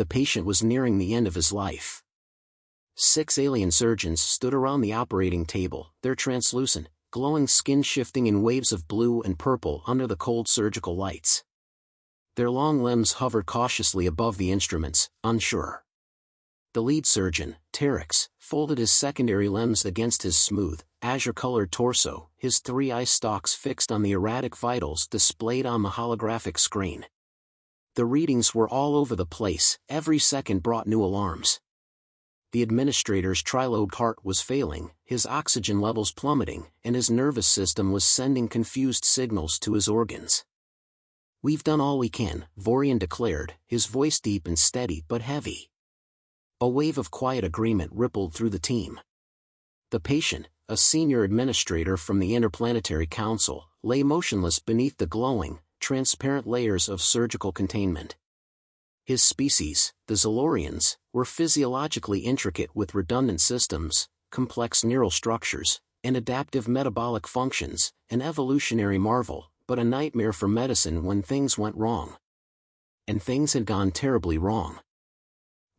The patient was nearing the end of his life. 6 alien surgeons stood around the operating table, their translucent, glowing skin shifting in waves of blue and purple under the cold surgical lights. Their long limbs hovered cautiously above the instruments, unsure. The lead surgeon, Terex, folded his secondary limbs against his smooth, azure-colored torso, his 3 eye stalks fixed on the erratic vitals displayed on the holographic screen. The readings were all over the place, every second brought new alarms. The administrator's trilobed heart was failing, his oxygen levels plummeting, and his nervous system was sending confused signals to his organs. "We've done all we can," Vorian declared, his voice deep and steady but heavy. A wave of quiet agreement rippled through the team. The patient, a senior administrator from the Interplanetary Council, lay motionless beneath the glowing, transparent layers of surgical containment. His species, the Zolorians, were physiologically intricate with redundant systems, complex neural structures, and adaptive metabolic functions, an evolutionary marvel, but a nightmare for medicine when things went wrong. And things had gone terribly wrong.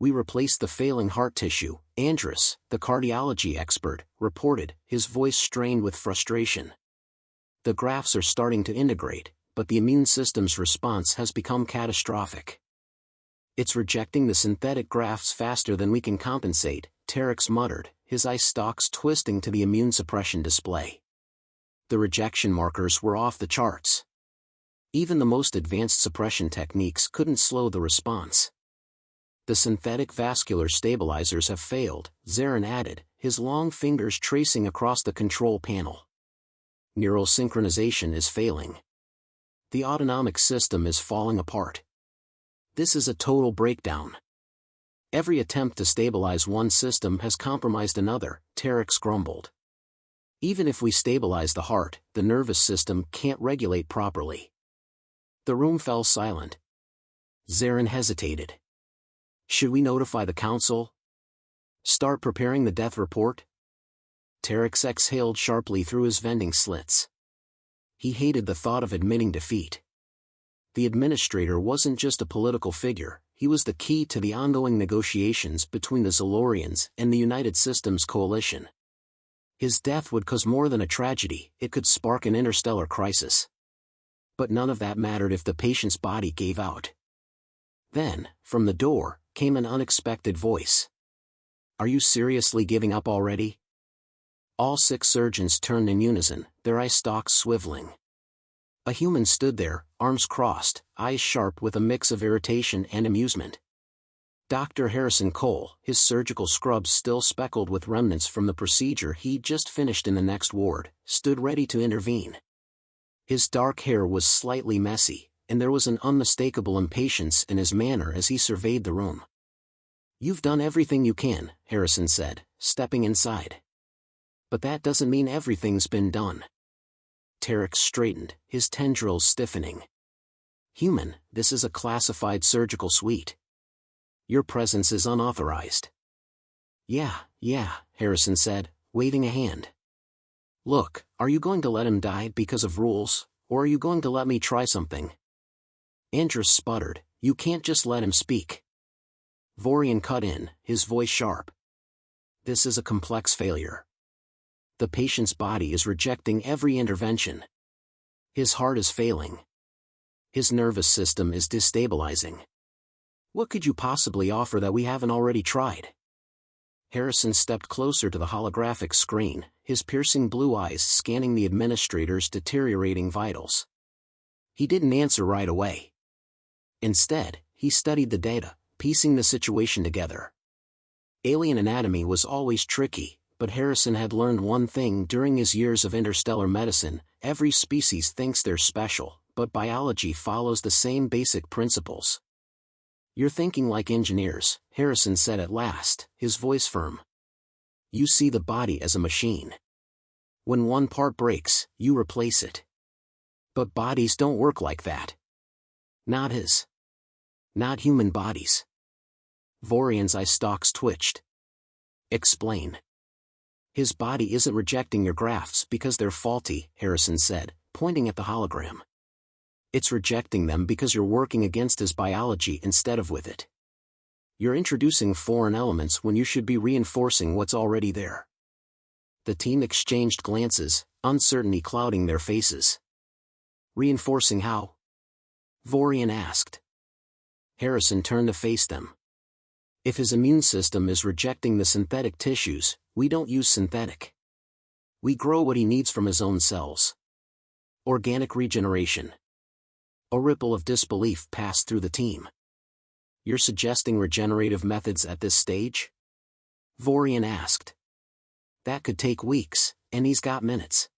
"We replaced the failing heart tissue," Andrus, the cardiology expert, reported, his voice strained with frustration. "The grafts are starting to integrate, but the immune system's response has become catastrophic. It's rejecting the synthetic grafts faster than we can compensate," Terex muttered, his eye stalks twisting to the immune suppression display. The rejection markers were off the charts. Even the most advanced suppression techniques couldn't slow the response. "The synthetic vascular stabilizers have failed," Zarin added, his long fingers tracing across the control panel. "Neural synchronization is failing. The autonomic system is falling apart. This is a total breakdown. Every attempt to stabilize one system has compromised another," Terex grumbled. "Even if we stabilize the heart, the nervous system can't regulate properly." The room fell silent. Zarin hesitated. "Should we notify the council? Start preparing the death report?" Terex exhaled sharply through his vending slits. He hated the thought of admitting defeat. The administrator wasn't just a political figure, he was the key to the ongoing negotiations between the Zolorians and the United Systems Coalition. His death would cause more than a tragedy, it could spark an interstellar crisis. But none of that mattered if the patient's body gave out. Then, from the door, came an unexpected voice. "Are you seriously giving up already?" All 6 surgeons turned in unison, their eye stalks swiveling. A human stood there, arms crossed, eyes sharp with a mix of irritation and amusement. Dr. Harrison Cole, his surgical scrubs still speckled with remnants from the procedure he'd just finished in the next ward, stood ready to intervene. His dark hair was slightly messy, and there was an unmistakable impatience in his manner as he surveyed the room. "You've done everything you can," Harrison said, stepping inside. "But that doesn't mean everything's been done." Terex straightened, his tendrils stiffening. "Human, this is a classified surgical suite. Your presence is unauthorized." Yeah, Harrison said, waving a hand. "Look, are you going to let him die because of rules, or are you going to let me try something?" Andrus sputtered, "You can't just let him speak." Vorian cut in, his voice sharp. "This is a complex failure. The patient's body is rejecting every intervention. His heart is failing. His nervous system is destabilizing. What could you possibly offer that we haven't already tried?" Harrison stepped closer to the holographic screen, his piercing blue eyes scanning the administrator's deteriorating vitals. He didn't answer right away. Instead, he studied the data, piecing the situation together. Alien anatomy was always tricky, but Harrison had learned one thing during his years of interstellar medicine: every species thinks they're special, but biology follows the same basic principles. "You're thinking like engineers," Harrison said at last, his voice firm. "You see the body as a machine. When one part breaks, you replace it. But bodies don't work like that. Not his. Not human bodies." Vorian's eye stalks twitched. "Explain." "His body isn't rejecting your grafts because they're faulty," Harrison said, pointing at the hologram. "It's rejecting them because you're working against his biology instead of with it. You're introducing foreign elements when you should be reinforcing what's already there. The team exchanged glances, uncertainty clouding their faces. Reinforcing how? Vorian asked. Harrison turned to face them. If his immune system is rejecting the synthetic tissues, we don't use synthetic. We grow what he needs from his own cells. Organic regeneration. A ripple of disbelief passed through the team. You're suggesting regenerative methods at this stage? Vorian asked. That could take weeks, and he's got minutes.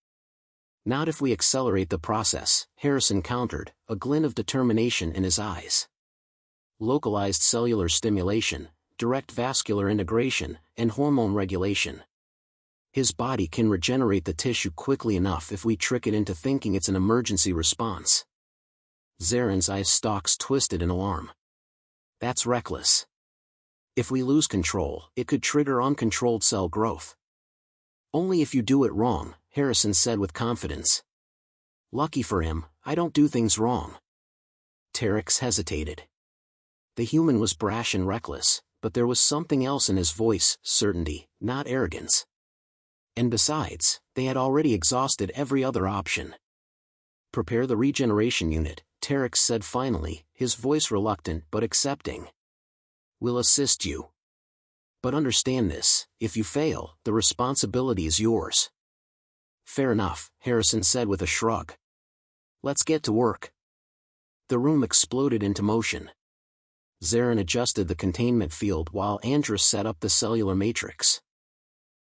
Not if we accelerate the process, Harrison countered, a glint of determination in his eyes. Localized cellular stimulation, direct vascular integration, and hormone regulation. His body can regenerate the tissue quickly enough if we trick it into thinking it's an emergency response. Zaren's eye stalks twisted in alarm. That's reckless. If we lose control, it could trigger uncontrolled cell growth. Only if you do it wrong, Harrison said with confidence. Lucky for him, I don't do things wrong. Terex hesitated. The human was brash and reckless, but there was something else in his voice, certainty, not arrogance. And besides, they had already exhausted every other option. Prepare the regeneration unit, Terex said finally, his voice reluctant but accepting. We'll assist you. But understand this, if you fail, the responsibility is yours. Fair enough, Harrison said with a shrug. Let's get to work. The room exploded into motion. Zaren adjusted the containment field while Andrus set up the cellular matrix.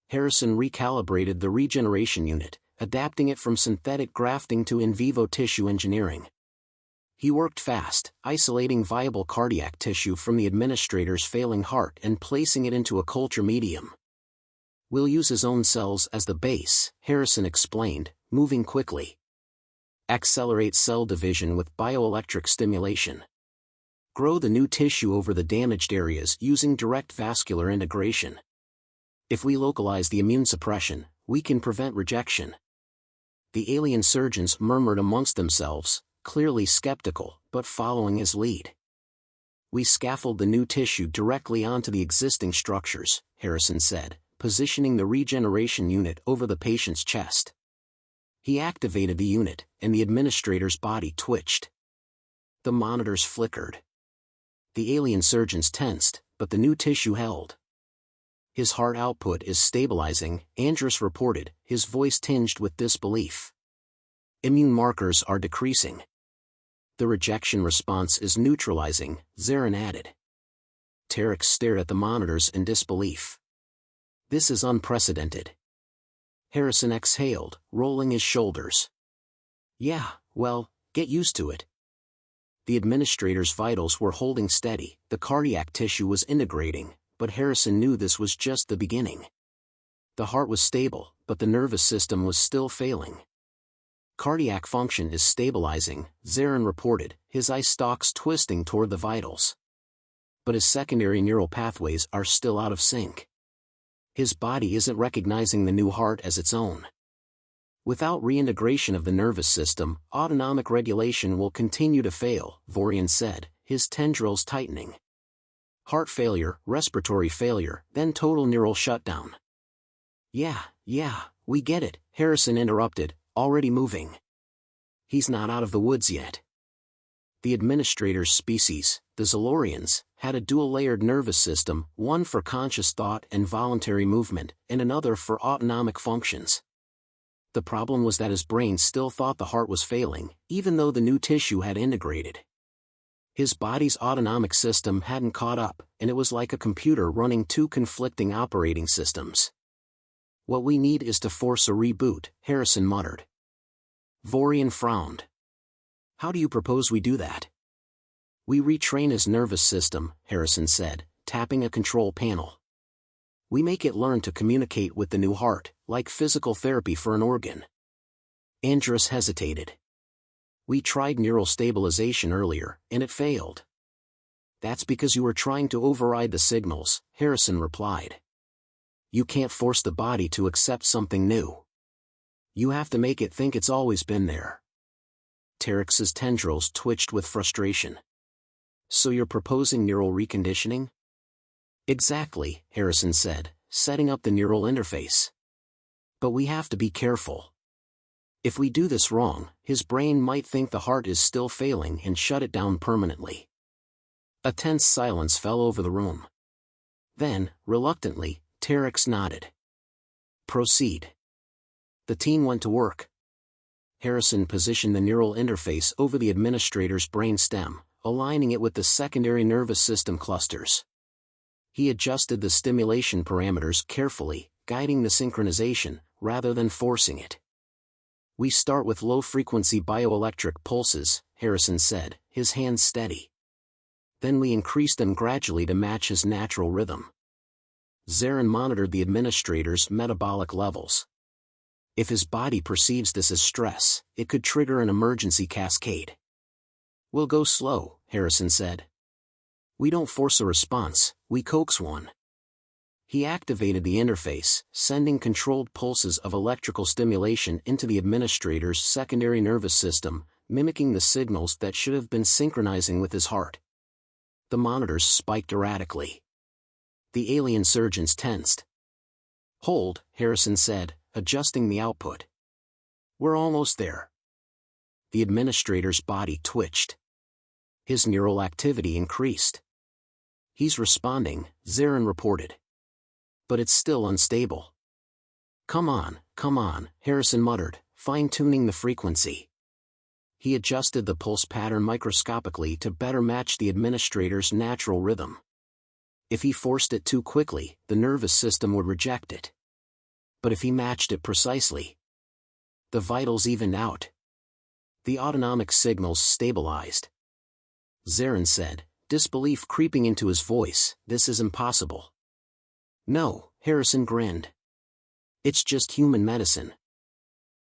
Harrison recalibrated the regeneration unit, adapting it from synthetic grafting to in vivo tissue engineering. He worked fast, isolating viable cardiac tissue from the administrator's failing heart and placing it into a culture medium. We'll use his own cells as the base, Harrison explained, moving quickly. Accelerate cell division with bioelectric stimulation. Grow the new tissue over the damaged areas using direct vascular integration. If we localize the immune suppression, we can prevent rejection. The alien surgeons murmured amongst themselves, clearly skeptical, but following his lead. We scaffold the new tissue directly onto the existing structures, Harrison said, positioning the regeneration unit over the patient's chest. He activated the unit, and the administrator's body twitched. The monitors flickered. The alien surgeons tensed, but the new tissue held. His heart output is stabilizing, Andrus reported, his voice tinged with disbelief. Immune markers are decreasing. The rejection response is neutralizing, Zaren added. Terex stared at the monitors in disbelief. This is unprecedented. Harrison exhaled, rolling his shoulders. Yeah, well, get used to it. The administrator's vitals were holding steady, the cardiac tissue was integrating, but Harrison knew this was just the beginning. The heart was stable, but the nervous system was still failing. Cardiac function is stabilizing, Zaren reported, his eye stalks twisting toward the vitals. But his secondary neural pathways are still out of sync. His body isn't recognizing the new heart as its own. Without reintegration of the nervous system, autonomic regulation will continue to fail, Vorian said, his tendrils tightening. Heart failure, respiratory failure, then total neural shutdown. Yeah, we get it, Harrison interrupted, already moving. He's not out of the woods yet. The administrator's species, the Zolorians, had a dual-layered nervous system, one for conscious thought and voluntary movement, and another for autonomic functions. The problem was that his brain still thought the heart was failing, even though the new tissue had integrated. His body's autonomic system hadn't caught up, and it was like a computer running two conflicting operating systems. What we need is to force a reboot, Harrison muttered. Vorian frowned. How do you propose we do that? We retrain his nervous system, Harrison said, tapping a control panel. We make it learn to communicate with the new heart, like physical therapy for an organ. Andrus hesitated. We tried neural stabilization earlier, and it failed. That's because you were trying to override the signals, Harrison replied. You can't force the body to accept something new. You have to make it think it's always been there. Terex's tendrils twitched with frustration. So you're proposing neural reconditioning? Exactly, Harrison said, setting up the neural interface. But we have to be careful. If we do this wrong, his brain might think the heart is still failing and shut it down permanently. A tense silence fell over the room. Then, reluctantly, Terex nodded. Proceed. The team went to work. Harrison positioned the neural interface over the administrator's brain stem, aligning it with the secondary nervous system clusters. He adjusted the stimulation parameters carefully, guiding the synchronization, rather than forcing it. We start with low-frequency bioelectric pulses, Harrison said, his hands steady. Then we increase them gradually to match his natural rhythm. Zarin monitored the administrator's metabolic levels. If his body perceives this as stress, it could trigger an emergency cascade. We'll go slow, Harrison said. We don't force a response, we coax one. He activated the interface, sending controlled pulses of electrical stimulation into the administrator's secondary nervous system, mimicking the signals that should have been synchronizing with his heart. The monitors spiked erratically. The alien surgeons tensed. Hold, Harrison said, adjusting the output. We're almost there. The administrator's body twitched. His neural activity increased. He's responding, Zarin reported. But it's still unstable. Come on, Harrison muttered, fine-tuning the frequency. He adjusted the pulse pattern microscopically to better match the administrator's natural rhythm. If he forced it too quickly, the nervous system would reject it. But if he matched it precisely, the vitals evened out. The autonomic signals stabilized. Zarin said, disbelief creeping into his voice, this is impossible. No, Harrison grinned. It's just human medicine.